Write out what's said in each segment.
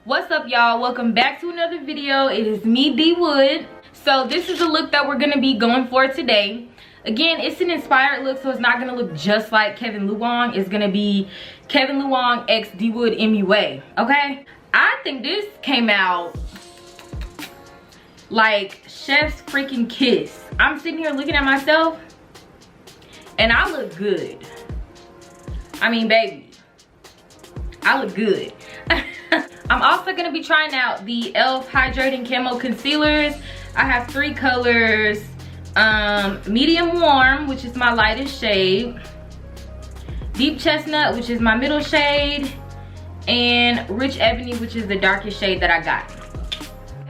What's up, y'all? Welcome back to another video. It is me, D Wood. So this is the look that we're gonna be going for today. Again, it's an inspired look, so it's not gonna look just like Kvn.luong. It's gonna be Kvn.luong x D Wood MUA. Okay, I think this came out like chef's freaking kiss. I'm sitting here looking at myself and I look good. I mean, baby, I look good. I'm also gonna be trying out the e.l.f. Hydrating Camo Concealers. I have 3 colors. Medium Warm, which is my lightest shade. Deep Chestnut, which is my middle shade. And Rich Ebony, which is the darkest shade that I got.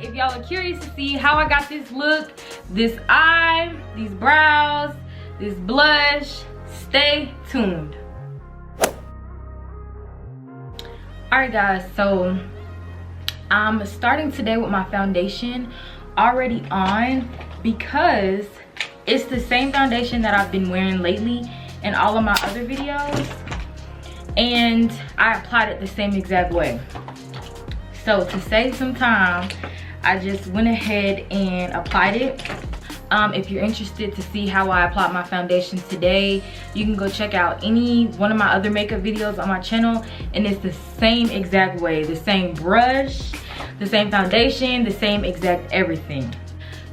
If y'all are curious to see how I got this look, this eye, these brows, this blush, stay tuned. Alright guys, so I'm starting today with my foundation already on because it's the same foundation that I've been wearing lately in all of my other videos, and I applied it the same exact way. So to save some time, I just went ahead and applied it. If you're interested to see how I applied my foundation today, you can go check out any one of my other makeup videos on my channel, and it's the same exact way, the same brush, the same foundation, the same exact everything.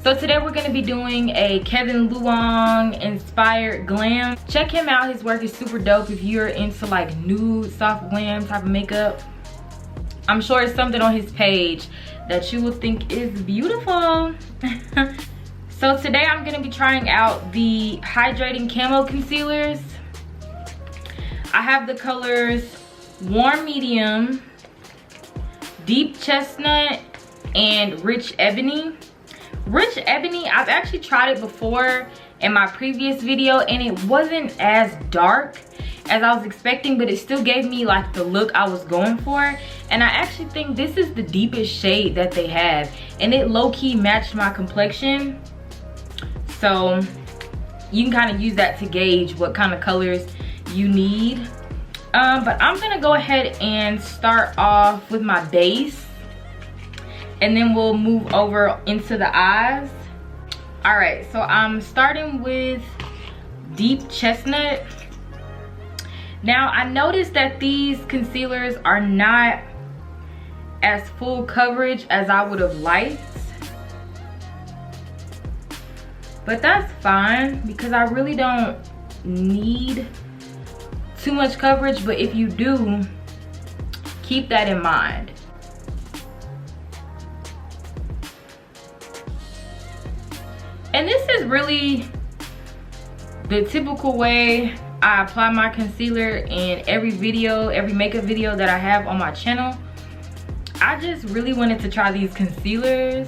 So today we're going to be doing a Kvn.luong inspired glam. Check him out, his work is super dope if you're into like nude soft glam type of makeup. I'm sure it's something on his page that you will think is beautiful. So today I'm going to be trying out the Hydrating Camo Concealers. I have the colors Warm Medium, Deep Chestnut, and Rich Ebony. Rich Ebony, I've actually tried it before in my previous video and it wasn't as dark as I was expecting, but it still gave me like the look I was going for. And I actually think this is the deepest shade that they have, and it low-key matched my complexion. So you can kind of use that to gauge what kind of colors you need. But I'm gonna go ahead and start off with my base, and then we'll move over into the eyes. All right, so I'm starting with Deep Chestnut. Now I noticed that these concealers are not as full coverage as I would have liked, but that's fine because I really don't need too much coverage. But if you do, keep that in mind. And this is really the typical way I apply my concealer in every video, every makeup video that I have on my channel. I just really wanted to try these concealers.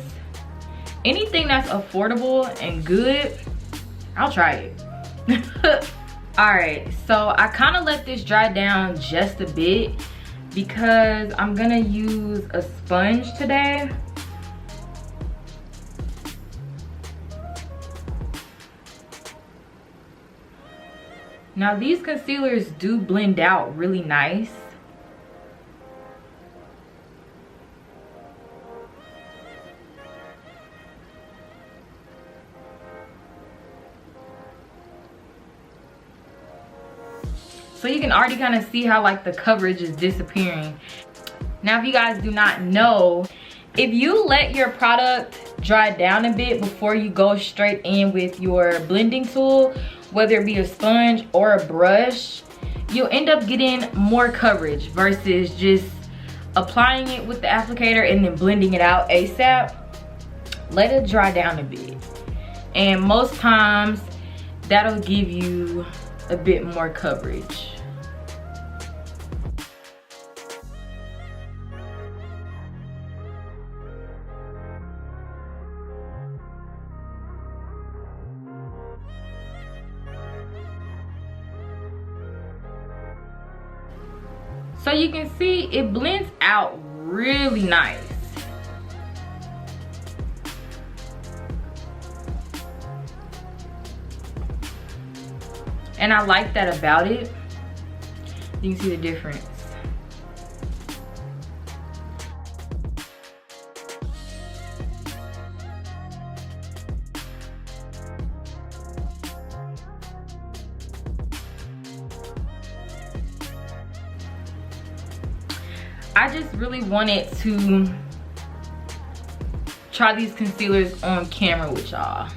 Anything that's affordable and good, I'll try it. Alright, so I kind of let this dry down just a bit because I'm gonna use a sponge today. Now these concealers do blend out really nice. So you can already kind of see how like the coverage is disappearing. Now if you guys do not know, if you let your product dry down a bit before you go straight in with your blending tool, whether it be a sponge or a brush, you'll end up getting more coverage versus just applying it with the applicator and then blending it out ASAP. Let it dry down a bit, and most times that'll give you a bit more coverage. So you can see it blends out really nice. And I like that about it. You can see the difference. I just really wanted to try these concealers on camera with y'all.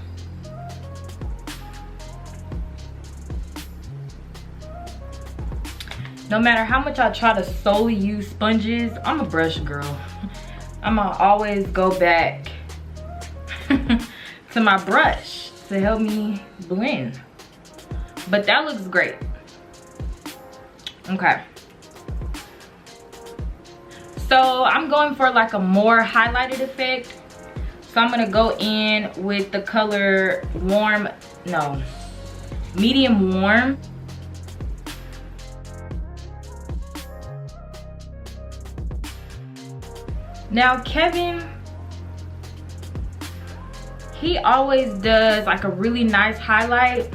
No matter how much I try to solely use sponges, I'm a brush girl. I'ma always go back to my brush to help me blend. But that looks great. Okay. So I'm going for like a more highlighted effect. So I'm gonna go in with the color medium warm. Now Kevin, he always does like a really nice highlight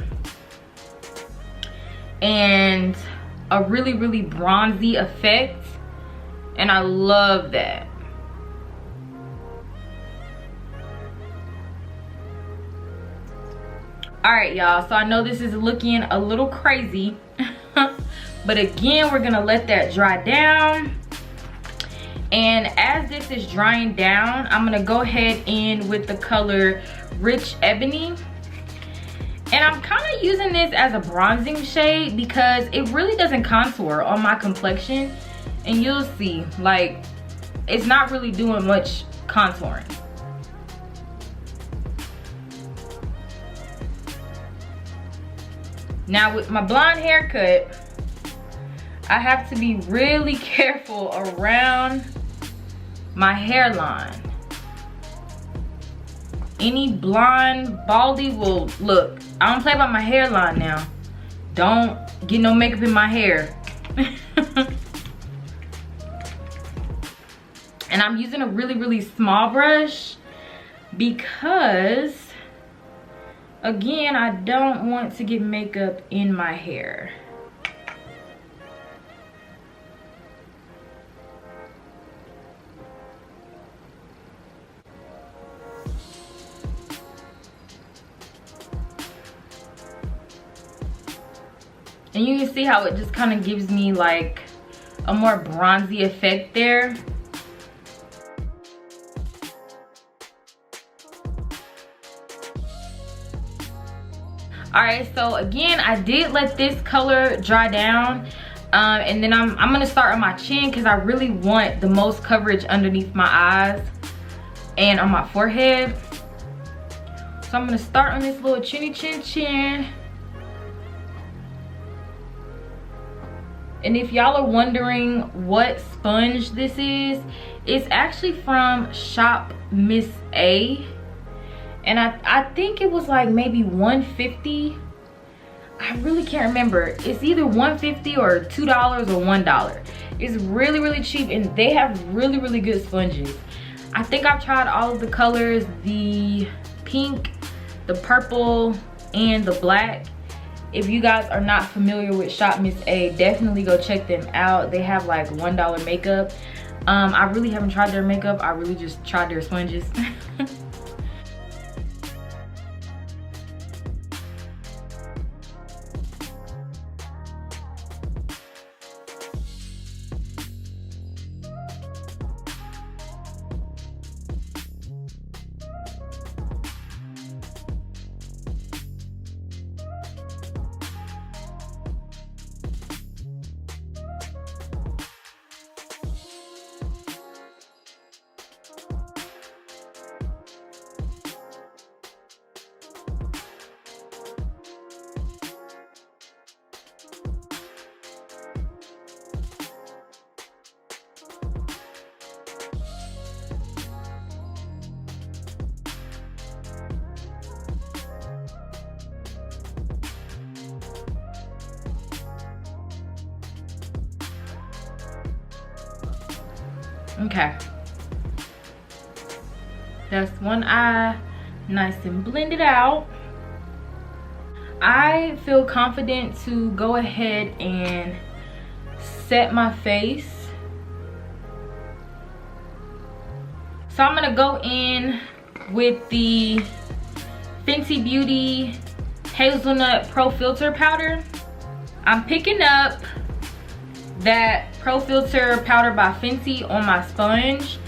and a really, really bronzy effect. And I love that. All right, y'all, so I know this is looking a little crazy, but again, we're gonna let that dry down. And as this is drying down, I'm gonna go ahead in with the color Rich Ebony. And I'm kind of using this as a bronzing shade because it really doesn't contour on my complexion. And you'll see, like, it's not really doing much contouring. Now with my blonde haircut, I have to be really careful around my hairline. Any blonde baldy will, look, I don't play about my hairline now. Don't get no makeup in my hair. And I'm using a really, really small brush because, again, I don't want to get makeup in my hair. And you can see how it just kind of gives me like a more bronzy effect there. All right, so again, I did let this color dry down. And then I'm gonna start on my chin because I really want the most coverage underneath my eyes and on my forehead. So I'm gonna start on this little chinny chin chin. And if y'all are wondering what sponge this is, it's actually from Shop Miss A. And I think it was like maybe $1.50. I really can't remember. It's either $1.50 or $2 or $1. It's really, really cheap, and they have really, really good sponges. I think I've tried all of the colors, the pink, the purple, and the black. If you guys are not familiar with Shop Miss A, definitely go check them out. They have like $1 makeup. I really haven't tried their makeup. I really just tried their sponges. Okay, that's one eye nice and blended out. I feel confident to go ahead and set my face. So I'm gonna go in with the Fenty Beauty Hazelnut Pro Filtr powder. I'm picking up that Pro Filtr powder by Fenty on my sponge.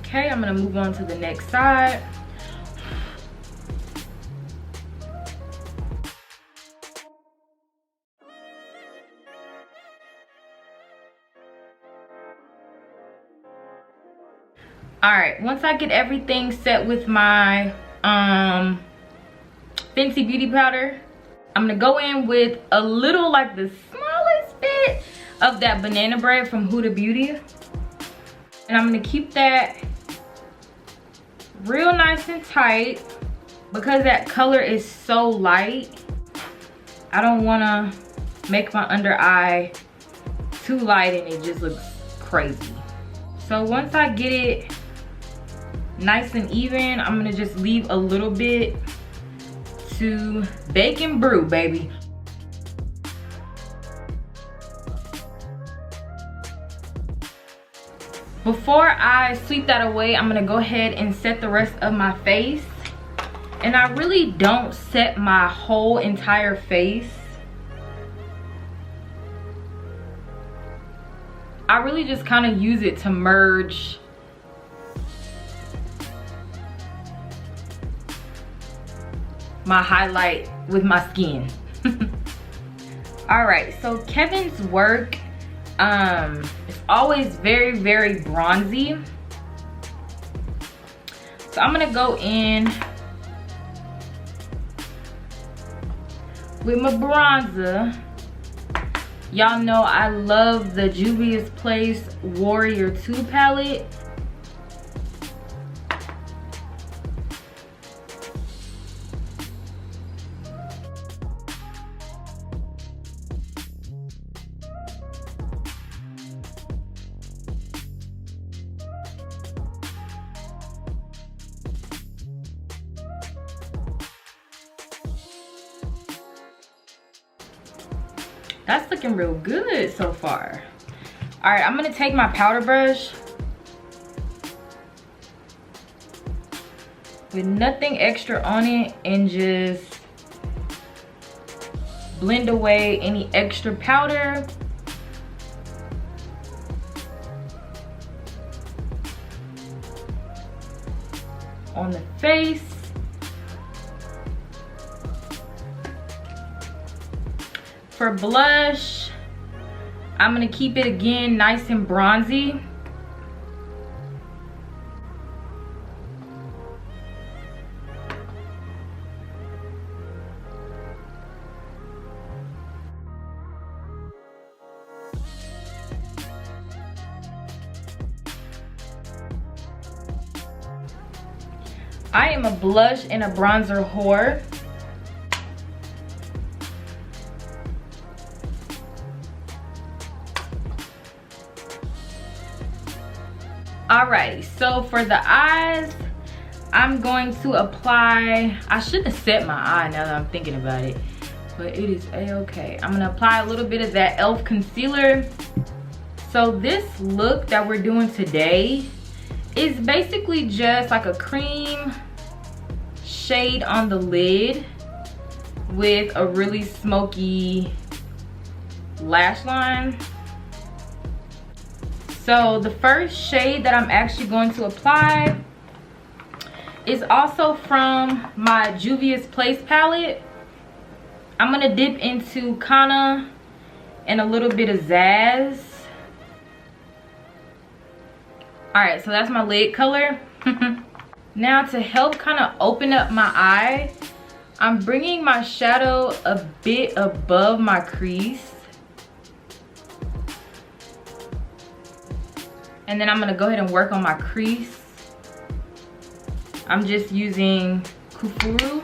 Okay, I'm gonna move on to the next side. All right, once I get everything set with my Fenty beauty powder, I'm gonna go in with a little, like the smallest bit of that banana bread from Huda Beauty. And I'm gonna keep that real nice and tight because that color is so light. I don't wanna make my under eye too light and it just looks crazy. So once I get it nice and even, I'm gonna just leave a little bit to bake and brew, baby. Before I sweep that away, I'm gonna go ahead and set the rest of my face. And I really don't set my whole entire face. I really just kind of use it to merge my highlight with my skin. All right, so Kevin's work is always very, very bronzy. So I'm gonna go in with my bronzer. Y'all know I love the Juvia's Place Warrior 2 palette. That's looking real good so far. All right, I'm gonna take my powder brush with nothing extra on it and just blend away any extra powder. On the face. For blush, I'm gonna keep it again nice and bronzy. I am a blush and a bronzer whore. Alrighty, so for the eyes, I'm going to apply, I shouldn't have set my eye now that I'm thinking about it, but it is a-okay. I'm gonna apply a little bit of that e.l.f. concealer. So this look that we're doing today is basically just like a cream shade on the lid with a really smoky lash line. So the first shade that I'm actually going to apply is also from my Juvia's Place palette. I'm gonna dip into Kana and a little bit of Zazz. All right, so that's my lid color. Now to help kind of open up my eye, I'm bringing my shadow a bit above my crease. And then I'm gonna go ahead and work on my crease. I'm just using Kufuru.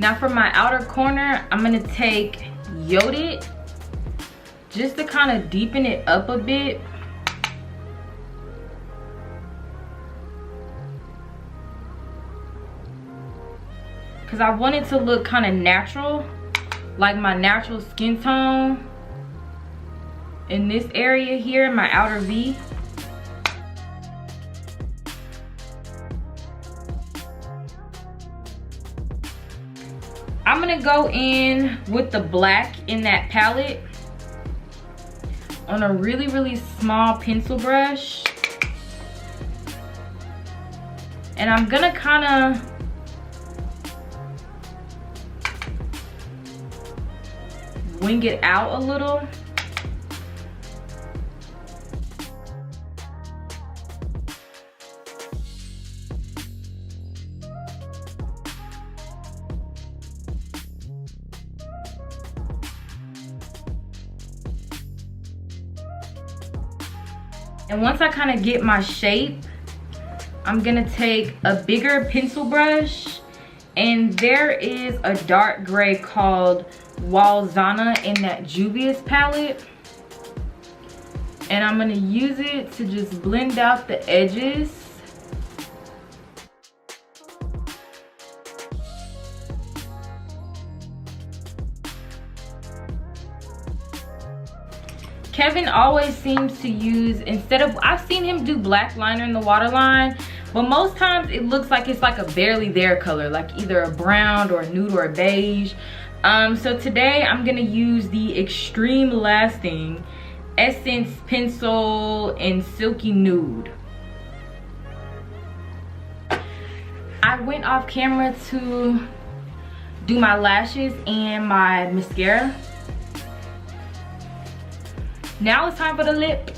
Now for my outer corner, I'm gonna take Yodit just to kind of deepen it up a bit. Because I want it to look kind of natural, like my natural skin tone in this area here, in my outer V. I'm gonna go in with the black in that palette on a really, really small pencil brush. And I'm gonna kind of wing it out a little. And once I kind of get my shape, I'm gonna take a bigger pencil brush, and there is a dark gray called Walzana in that Juvia's palette, and I'm gonna use it to just blend out the edges. Kevin always seems to use, instead of, I've seen him do black liner in the waterline, but most times it looks like it's like a barely there color, like either a brown or a nude or a beige. So today I'm gonna use the Extreme Lasting Essence Pencil in Silky Nude. I went off camera to do my lashes and my mascara. Now it's time for the lip.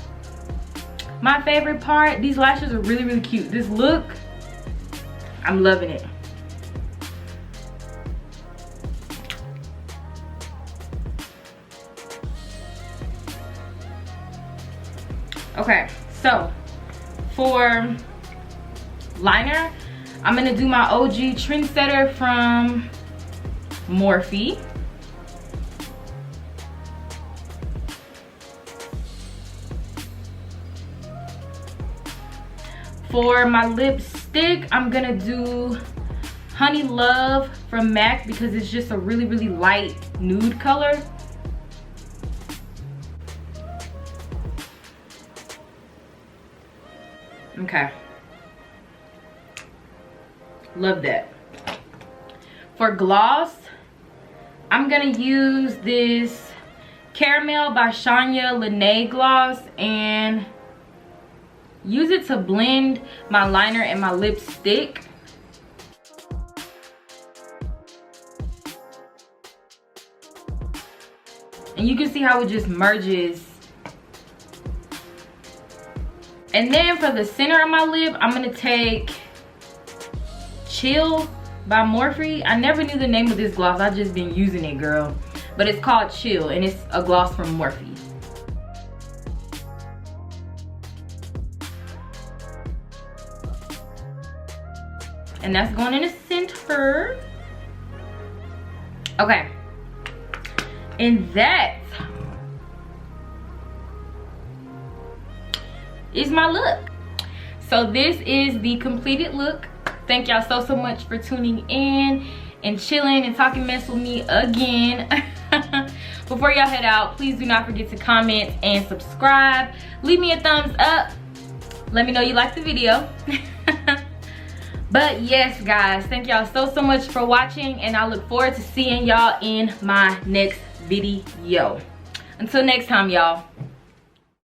My favorite part, these lashes are really, really cute. This look, I'm loving it. Okay, so for liner, I'm gonna do my OG Trendsetter from Morphe. For my lipstick, I'm gonna do Honey Love from MAC because it's just a really, really light nude color. Okay. Love that. For gloss, I'm gonna use this Caramel by Shania Lene gloss and use it to blend my liner and my lipstick. And you can see how it just merges. And then for the center of my lip, I'm gonna take Chill by Morphe. I never knew the name of this gloss, I've just been using it, girl. But it's called Chill and it's a gloss from Morphe. And that's going in the center. Okay. And that is my look. So this is the completed look. Thank y'all so much for tuning in and chilling and talking mess with me again. Before y'all head out, please do not forget to comment and subscribe. Leave me a thumbs up. Let me know you liked the video. But yes, guys, thank y'all so much for watching, and I look forward to seeing y'all in my next video. Until next time, y'all.